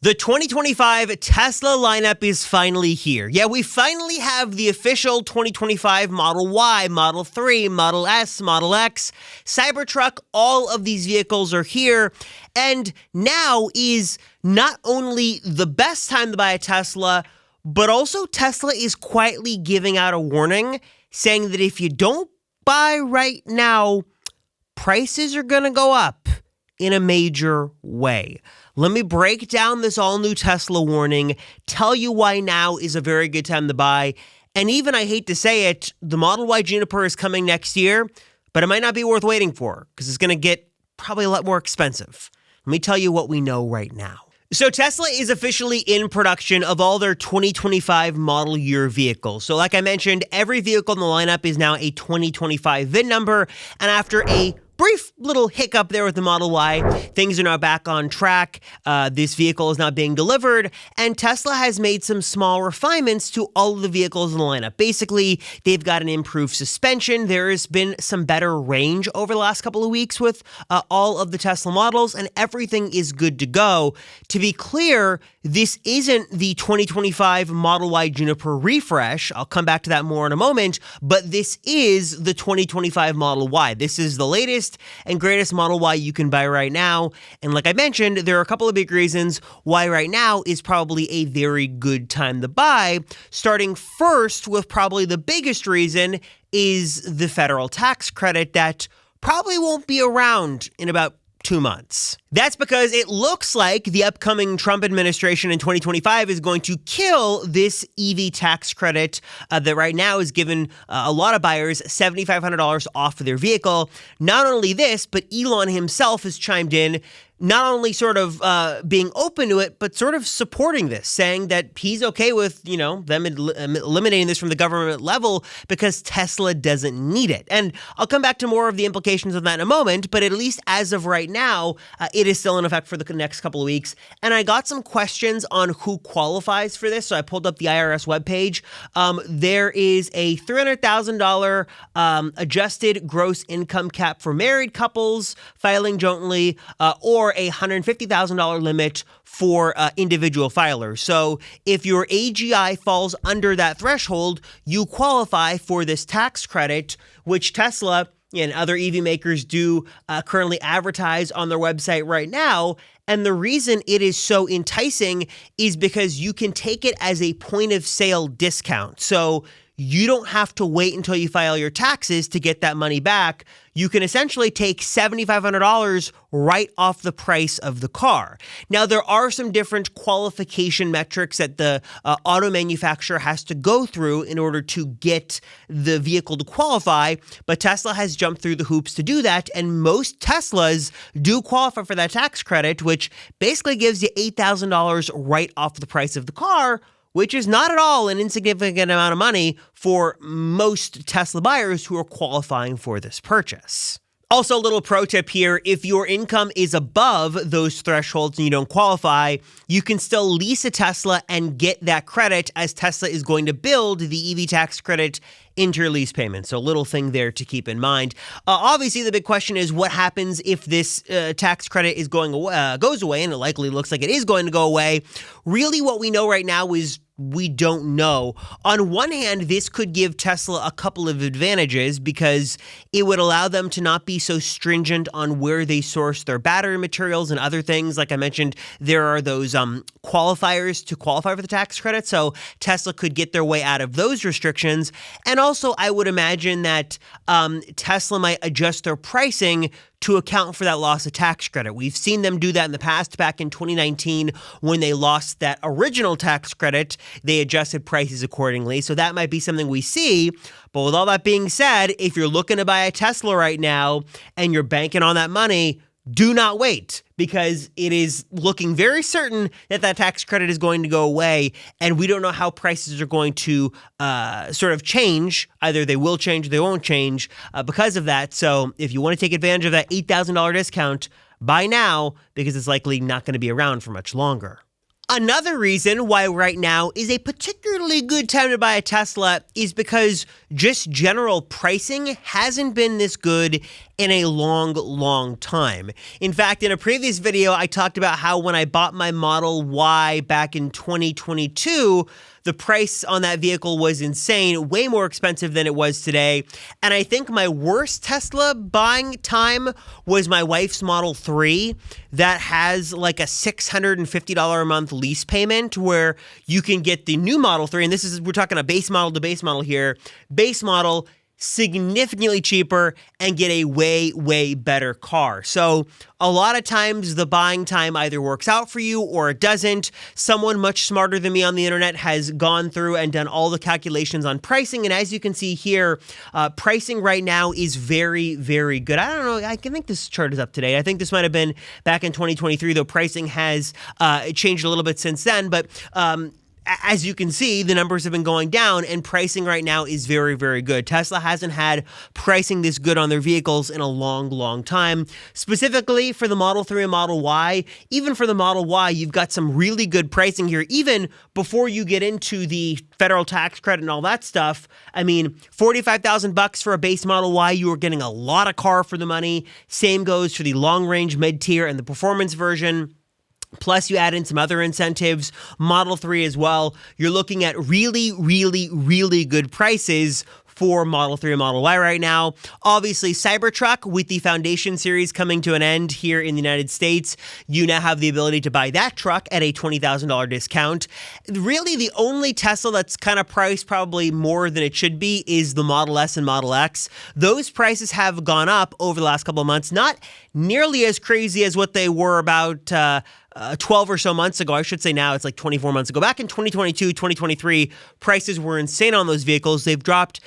The 2025 Tesla lineup is finally here. Yeah, we finally have the official 2025 Model Y, Model 3, Model S, Model X, Cybertruck. All of these vehicles are here. And now is not only the best time to buy a Tesla, but also Tesla is quietly giving out a warning saying that if you don't buy right now, prices are going to go up in a major way. Let me break down this all-new Tesla warning, tell you why now is a very good time to buy, and even, I hate to say it, the Model Y Juniper is coming next year, but it might not be worth waiting for because it's going to get probably a lot more expensive. Let me tell you what we know right now. So Tesla is officially in production of all their 2025 model year vehicles. So like I mentioned, every vehicle in the lineup is now a 2025 VIN number, and after a brief little hiccup there with the Model Y, things are now back on track. This vehicle is now being delivered, and Tesla has made some small refinements to all of the vehicles in the lineup. Basically, they've got an improved suspension. There has been some better range over the last couple of weeks with all of the Tesla models, and everything is good to go. To be clear, this isn't the 2025 Model Y Juniper refresh. I'll come back to that more in a moment, but this is the 2025 Model Y. This is the latest and greatest Model Y you can buy right now. And like I mentioned, there are a couple of big reasons why right now is probably a very good time to buy. Starting first with probably the biggest reason is the federal tax credit that probably won't be around in about 2 months. That's because it looks like the upcoming Trump administration in 2025 is going to kill this EV tax credit that right now is giving a lot of buyers $7,500 off of their vehicle. Not only this, but Elon himself has chimed in, not only sort of being open to it, but sort of supporting this, saying that he's okay with, them eliminating this from the government level because Tesla doesn't need it. And I'll come back to more of the implications of that in a moment, but at least as of right now, it is still in effect for the next couple of weeks. And I got some questions on who qualifies for this, so I pulled up the IRS webpage. There is a $300,000 adjusted gross income cap for married couples filing jointly, or a $150,000 limit for individual filers. So if your AGI falls under that threshold, you qualify for this tax credit, which Tesla and other EV makers do currently advertise on their website right now. And the reason it is so enticing is because you can take it as a point of sale discount. So you don't have to wait until you file your taxes to get that money back. You can essentially take $7,500 right off the price of the car. Now, there are some different qualification metrics that the auto manufacturer has to go through in order to get the vehicle to qualify, but Tesla has jumped through the hoops to do that, and most Teslas do qualify for that tax credit, which basically gives you $8,000 right off the price of the car, which is not at all an insignificant amount of money for most Tesla buyers who are qualifying for this purchase. Also, a little pro tip here, if your income is above those thresholds and you don't qualify, you can still lease a Tesla and get that credit, as Tesla is going to build the EV tax credit into your lease payment. So a little thing there to keep in mind. Obviously, the big question is what happens if this tax credit goes away, and it likely looks like it is going to go away. Really, what we know right now is we don't know. On one hand, this could give Tesla a couple of advantages because it would allow them to not be so stringent on where they source their battery materials and other things. Like I mentioned, there are those qualifiers to qualify for the tax credit. So Tesla could get their way out of those restrictions. And also, I would imagine that Tesla might adjust their pricing to account for that loss of tax credit. We've seen them do that in the past. Back in 2019, when they lost that original tax credit, they adjusted prices accordingly. So that might be something we see. But with all that being said, if you're looking to buy a Tesla right now and you're banking on that money, do not wait, because it is looking very certain that that tax credit is going to go away, and we don't know how prices are going to sort of change. Either they will change or they won't change because of that. So if you want to take advantage of that $8,000 discount, buy now, because it's likely not going to be around for much longer. Another reason why right now is a particularly good time to buy a Tesla is because just general pricing hasn't been this good in a long time. In fact, in a previous video, I talked about how when I bought my Model Y back in 2022, the price on that vehicle was insane, way more expensive than it was today. And I think my worst Tesla buying time was my wife's Model 3 that has like a $650 a month lease payment where you can get the new Model 3. And we're talking a base model to base model here. Base model, significantly cheaper, and get a way better car. So a lot of times the buying time either works out for you or it doesn't. Someone much smarter than me on the internet has gone through and done all the calculations on pricing. And as you can see here, pricing right now is very good. I don't know. I think this chart is up to date. I think this might have been back in 2023, though pricing has changed a little bit since then. But as you can see, the numbers have been going down and pricing right now is very good. Tesla hasn't had pricing this good on their vehicles in a long time. Specifically for the Model 3 and Model Y, even for the Model Y, you've got some really good pricing here, even before you get into the federal tax credit and all that stuff. I mean, $45,000 for a base Model Y, you are getting a lot of car for the money. Same goes for the long-range, mid-tier, and the performance version. Plus, you add in some other incentives, Model 3 as well. You're looking at really good prices for Model 3 and Model Y right now. Obviously, Cybertruck, with the Foundation series coming to an end here in the United States, you now have the ability to buy that truck at a $20,000 discount. Really, the only Tesla that's kind of priced probably more than it should be is the Model S and Model X. Those prices have gone up over the last couple of months, not nearly as crazy as what they were about 12 or so months ago. I should say now it's like 24 months ago. Back in 2022, 2023, prices were insane on those vehicles. They've dropped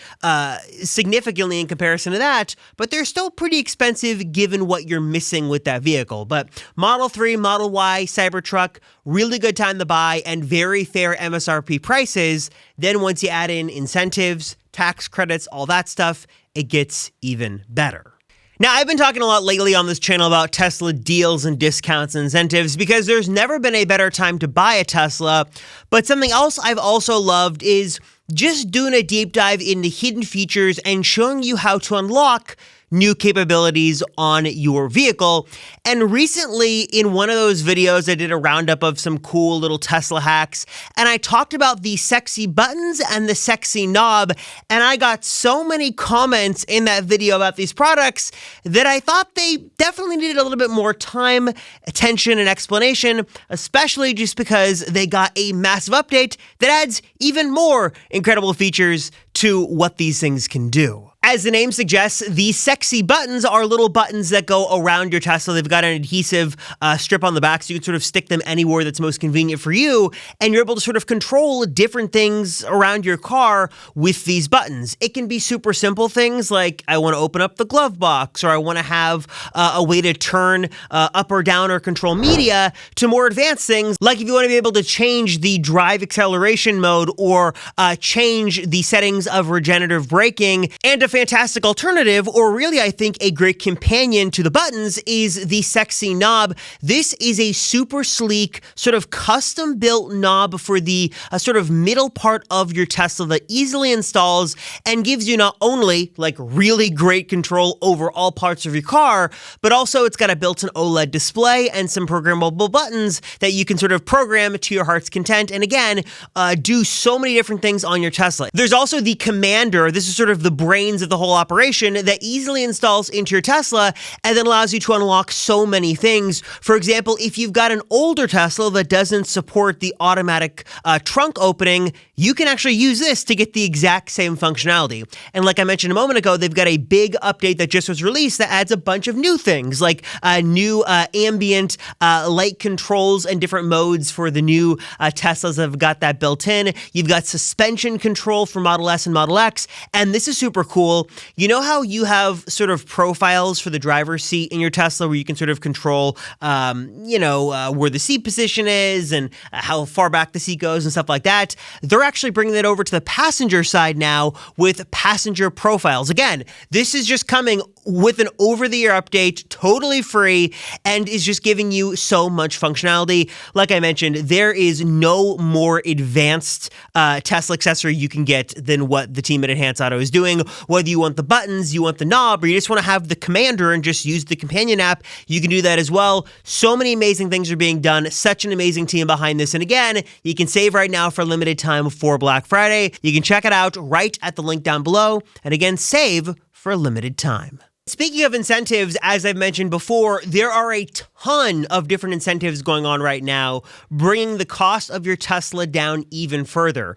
significantly in comparison to that, but they're still pretty expensive given what you're missing with that vehicle. But Model 3, Model Y, Cybertruck, really good time to buy and very fair MSRP prices. Then once you add in incentives, tax credits, all that stuff, it gets even better. Now, I've been talking a lot lately on this channel about Tesla deals and discounts and incentives because there's never been a better time to buy a Tesla. But something else I've also loved is just doing a deep dive into hidden features and showing you how to unlock new capabilities on your vehicle. And recently, in one of those videos, I did a roundup of some cool little Tesla hacks, and I talked about the sexy buttons and the sexy knob, and I got so many comments in that video about these products that I thought they definitely needed a little bit more time, attention, and explanation, especially just because they got a massive update that adds even more incredible features to what these things can do. As the name suggests, these sexy buttons are little buttons that go around your Tesla. They've got an adhesive strip on the back, so you can sort of stick them anywhere that's most convenient for you, and you're able to sort of control different things around your car with these buttons. It can be super simple things like I want to open up the glove box, or I want to have a way to turn up or down or control media, to more advanced things like if you want to be able to change the drive acceleration mode or change the settings of regenerative braking. And a fantastic alternative, or really I think a great companion to the buttons, is the sexy knob. This is a super sleek, sort of custom built knob for the sort of middle part of your Tesla that easily installs and gives you not only like really great control over all parts of your car, but also it's got a built-in OLED display and some programmable buttons that you can sort of program to your heart's content, and again, do so many different things on your Tesla. There's also the commander. This is sort of the brains of the whole operation that easily installs into your Tesla and then allows you to unlock so many things. For example, if you've got an older Tesla that doesn't support the automatic trunk opening, you can actually use this to get the exact same functionality. And like I mentioned a moment ago, they've got a big update that just was released that adds a bunch of new things, like new ambient light controls and different modes for the new Teslas that have got that built in. You've got suspension control for Model S and Model X, and this is super cool. You know how you have sort of profiles for the driver's seat in your Tesla where you can sort of control, where the seat position is and how far back the seat goes and stuff like that? They're actually bringing that over to the passenger side now with passenger profiles. Again, this is just coming with an over-the-air update, totally free, and is just giving you so much functionality. Like I mentioned, there is no more advanced Tesla accessory you can get than what the team at Enhance Auto is doing. Whether you want the buttons, you want the knob, or you just want to have the commander and just use the companion app, you can do that as well. So many amazing things are being done. Such an amazing team behind this. And again, you can save right now for a limited time for Black Friday. You can check it out right at the link down below. And again, save for a limited time. Speaking of incentives, as I've mentioned before, there are a ton of different incentives going on right now, bringing the cost of your Tesla down even further.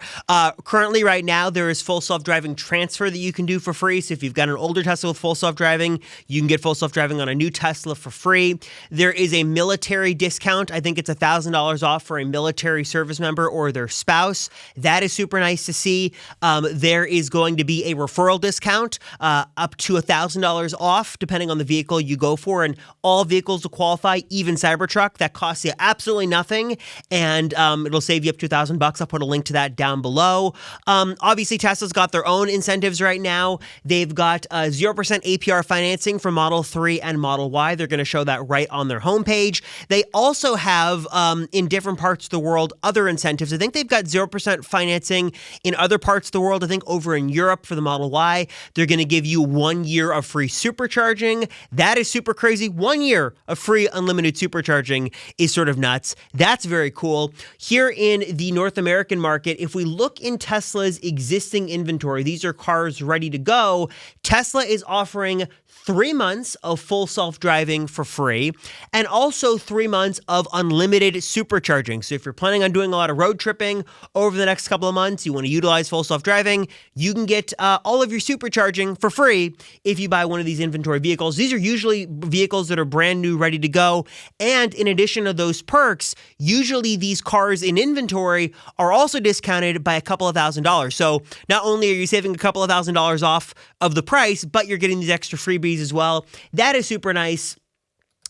Currently, right now, there is full self-driving transfer that you can do for free. So if you've got an older Tesla with full self-driving, you can get full self-driving on a new Tesla for free. There is a military discount. I think it's $1,000 off for a military service member or their spouse. That is super nice to see. There is going to be a referral discount up to $1,000 off, depending on the vehicle you go for, and all vehicles will qualify, even Cybertruck. That costs you absolutely nothing, and it'll save you up to $1,000. I'll put a link to that down below. Obviously, Tesla's got their own incentives right now. They've got 0% APR financing for Model 3 and Model Y. They're going to show that right on their homepage. They also have, in different parts of the world, other incentives. I think they've got 0% financing in other parts of the world. I think over in Europe for the Model Y, they're going to give you 1 year of free supercharging. That is super crazy. 1 year of free unlimited supercharging is sort of nuts. That's very cool. Here in the North American market, if we look in Tesla's existing inventory, these are cars ready to go. Tesla is offering 3 months of full self-driving for free, and also 3 months of unlimited supercharging. So if you're planning on doing a lot of road tripping over the next couple of months, you want to utilize full self-driving, you can get all of your supercharging for free if you buy one of these inventory vehicles. These are usually vehicles that are brand new, ready to go. And in addition to those perks, usually these cars in inventory are also discounted by a couple of $1,000s. So not only are you saving a couple of $1,000s off of the price, but you're getting these extra freebies as well. That is super nice.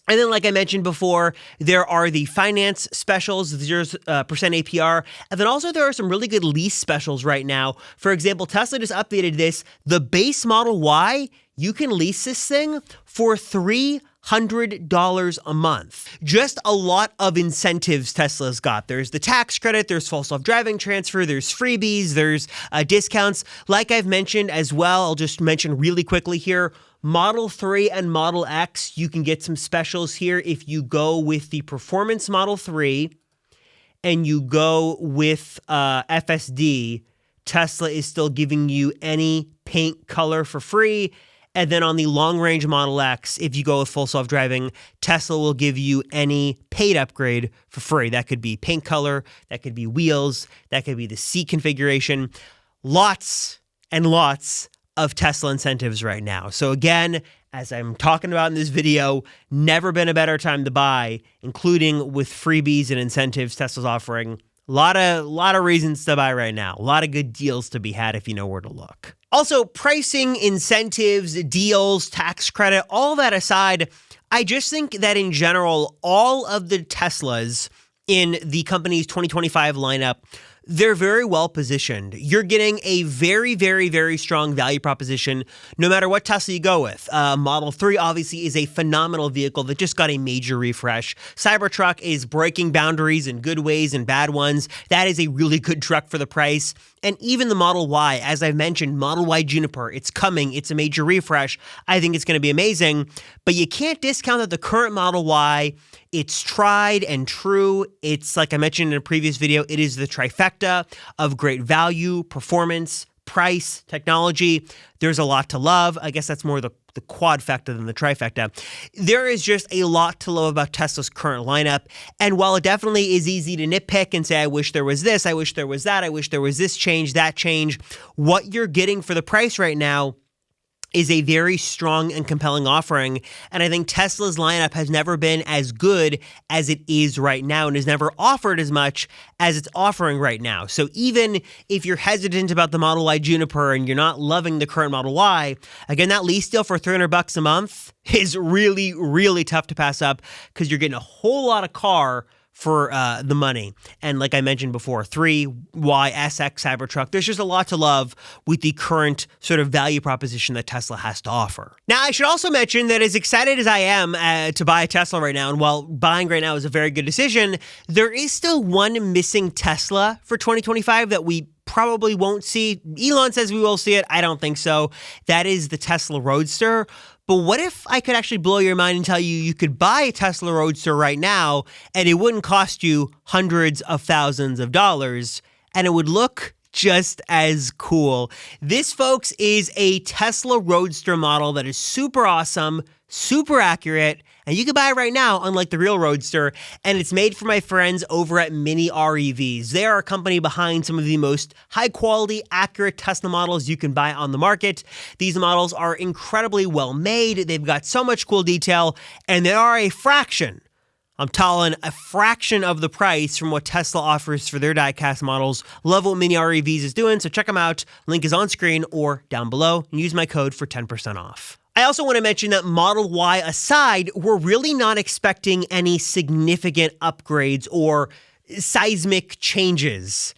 And then, like I mentioned before, there are the finance specials, 0% APR. And then also there are some really good lease specials right now. For example, Tesla just updated this. The base Model Y, you can lease this thing for $300 a month. Just a lot of incentives Tesla's got. There's the tax credit, there's full self-driving transfer, there's freebies, there's discounts. Like I've mentioned as well, I'll just mention really quickly here, Model 3 and Model X, you can get some specials here if you go with the Performance Model 3 and you go with FSD. Tesla is still giving you any paint color for free. And then on the long-range Model X, if you go with full self-driving, Tesla will give you any paid upgrade for free. That could be paint color, that could be wheels, that could be the seat configuration. Lots and lots of Tesla incentives right now. So again, as I'm talking about in this video, never been a better time to buy, including with freebies and incentives Tesla's offering. A lot of reasons to buy right now. A lot of good deals to be had if you know where to look. Also, pricing, incentives, deals, tax credit, all that aside, I just think that in general, all of the Teslas in the company's 2025 lineup, they're very well positioned. You're getting a very, very, very strong value proposition no matter what Tesla you go with. Model 3 obviously is a phenomenal vehicle that just got a major refresh. Cybertruck is breaking boundaries in good ways and bad ones. That is a really good truck for the price. And even the Model Y, as I've mentioned, Model Y Juniper, it's coming. It's a major refresh. I think it's going to be amazing. But you can't discount that the current Model Y, it's tried and true. It's, like I mentioned in a previous video, it is the trifecta of great value, performance, price, technology. There's a lot to love. I guess that's more the quadfecta than the trifecta. There is just a lot to love about Tesla's current lineup. And while it definitely is easy to nitpick and say, I wish there was this, I wish there was that, I wish there was this change, that change, what you're getting for the price right now is a very strong and compelling offering. And I think Tesla's lineup has never been as good as it is right now and has never offered as much as it's offering right now. So even if you're hesitant about the Model Y Juniper and you're not loving the current Model Y, again, that lease deal for $300 a month is really, really tough to pass up because you're getting a whole lot of car for the money. And like I mentioned before, 3Y SX Cybertruck, there's just a lot to love with the current sort of value proposition that Tesla has to offer. Now, I should also mention that as excited as I am to buy a Tesla right now, and while buying right now is a very good decision, there is still one missing Tesla for 2025 that we probably won't see. Elon says we will see it. I don't think so. That is the Tesla Roadster. But what if I could actually blow your mind and tell you you could buy a Tesla Roadster right now and it wouldn't cost you hundreds of thousands of dollars and it would look just as cool. This, folks, is a Tesla Roadster model that is super awesome, super accurate, and you can buy it right now, unlike the real Roadster, and it's made for my friends over at Mini REVs. They are a company behind some of the most high-quality, accurate Tesla models you can buy on the market. These models are incredibly well made. They've got so much cool detail, and they are a fraction, I'm telling a fraction of the price from what Tesla offers for their diecast models. Love what Mini REVs is doing, so check them out. Link is on screen or down below, and use my code for 10% off. I also want to mention that Model Y aside, we're really not expecting any significant upgrades or seismic changes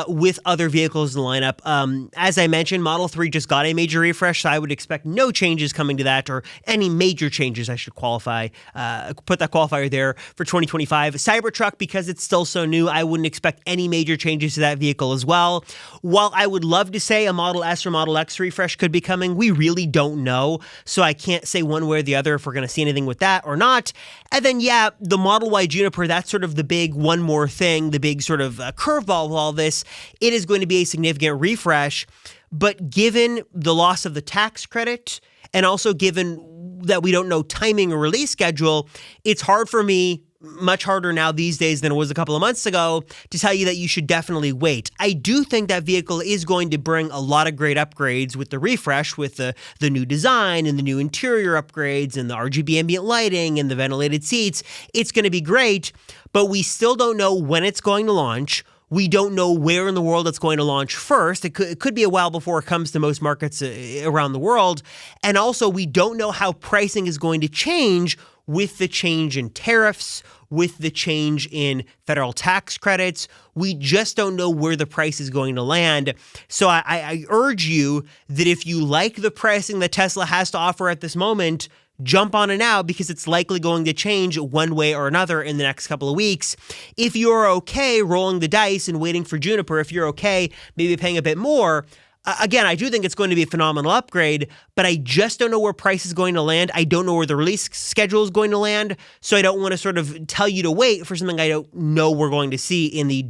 with other vehicles in the lineup. As I mentioned, Model 3 just got a major refresh, so I would expect no changes coming to that, or any major changes, I should qualify, put that qualifier there for 2025. Cybertruck, because it's still so new, I wouldn't expect any major changes to that vehicle as well. While I would love to say a Model S or Model X refresh could be coming, we really don't know, so I can't say one way or the other if we're going to see anything with that or not. And then, yeah, the Model Y Juniper, that's sort of the big one more thing, the big sort of curveball of all this. It is going to be a significant refresh, but given the loss of the tax credit and also given that we don't know timing or release schedule, it's hard for me, much harder now these days than it was a couple of months ago, to tell you that you should definitely wait. I do think that vehicle is going to bring a lot of great upgrades with the refresh, with the new design and the new interior upgrades and the RGB ambient lighting and the ventilated seats. It's going to be great, but we still don't know when it's going to launch. We don't know where in the world it's going to launch first. It could be a while before it comes to most markets around the world. And also, we don't know how pricing is going to change with the change in tariffs, with the change in federal tax credits. We just don't know where the price is going to land. So I urge you that if you like the pricing that Tesla has to offer at this moment, jump on it now, because it's likely going to change one way or another in the next couple of weeks. If you're okay rolling the dice and waiting for Juniper, if you're okay maybe paying a bit more, again, I do think it's going to be a phenomenal upgrade, but I just don't know where price is going to land. I don't know where the release schedule is going to land, so I don't want to sort of tell you to wait for something I don't know we're going to see in the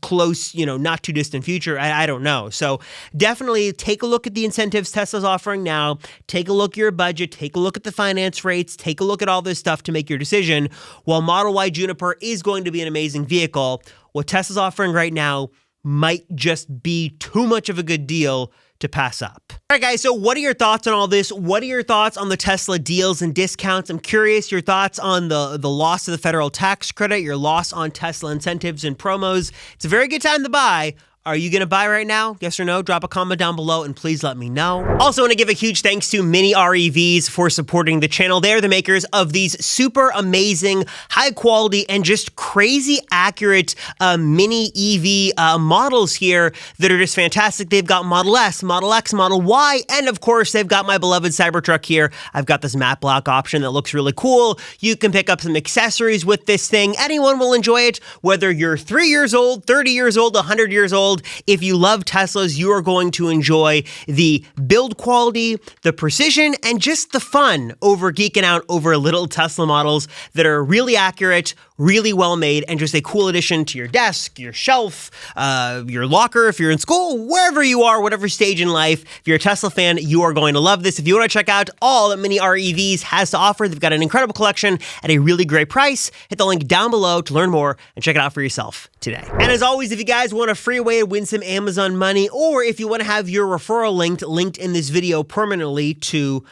close, not too distant future. I don't know. So definitely take a look at the incentives Tesla's offering now. Take a look at your budget. Take a look at the finance rates. Take a look at all this stuff to make your decision. While Model Y Juniper is going to be an amazing vehicle, what Tesla's offering right now might just be too much of a good deal to pass up. All right, guys, so what are your thoughts on all this? What are your thoughts on the Tesla deals and discounts? I'm curious your thoughts on the loss of the federal tax credit, your loss on Tesla incentives and promos. It's a very good time to buy. Are you going to buy right now? Yes or no? Drop a comment down below and please let me know. Also want to give a huge thanks to Mini REVs for supporting the channel. They're the makers of these super amazing, high quality, and just crazy accurate mini EV models here that are just fantastic. They've got Model S, Model X, Model Y, and of course, they've got my beloved Cybertruck here. I've got this matte black option that looks really cool. You can pick up some accessories with this thing. Anyone will enjoy it, whether you're 3 years old, 30 years old, 100 years old. If you love Teslas, you are going to enjoy the build quality, the precision, and just the fun over geeking out over little Tesla models that are really accurate, really well made, and just a cool addition to your desk, your shelf, your locker, if you're in school, wherever you are, whatever stage in life. If you're a Tesla fan, you are going to love this. If you want to check out all that Mini REVs has to offer, they've got an incredible collection at a really great price. Hit the link down below to learn more and check it out for yourself today. And as always, if you guys want a free way to win some Amazon money, or if you want to have your referral linked in this video permanently to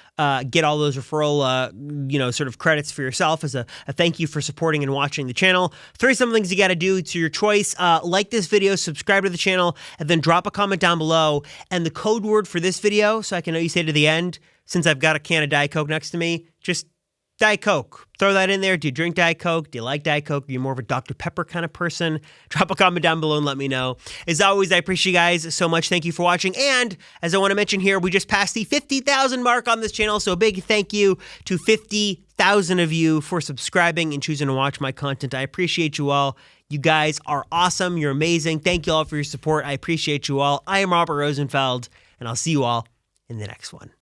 get all those referral, sort of credits for yourself as a thank you for supporting and watching the channel, 3 some things you got to do. It's your choice. Like this video, subscribe to the channel, and then drop a comment down below. And the code word for this video, so I can know you say to the end, since I've got a can of Diet Coke next to me, just Diet Coke. Throw that in there. Do you drink Diet Coke? Do you like Diet Coke? Are you more of a Dr. Pepper kind of person? Drop a comment down below and let me know. As always, I appreciate you guys so much. Thank you for watching. And as I want to mention here, we just passed the 50,000 mark on this channel. So a big thank you to 50,000 of you for subscribing and choosing to watch my content. I appreciate you all. You guys are awesome. You're amazing. Thank you all for your support. I appreciate you all. I am Robert Rosenfeld, and I'll see you all in the next one.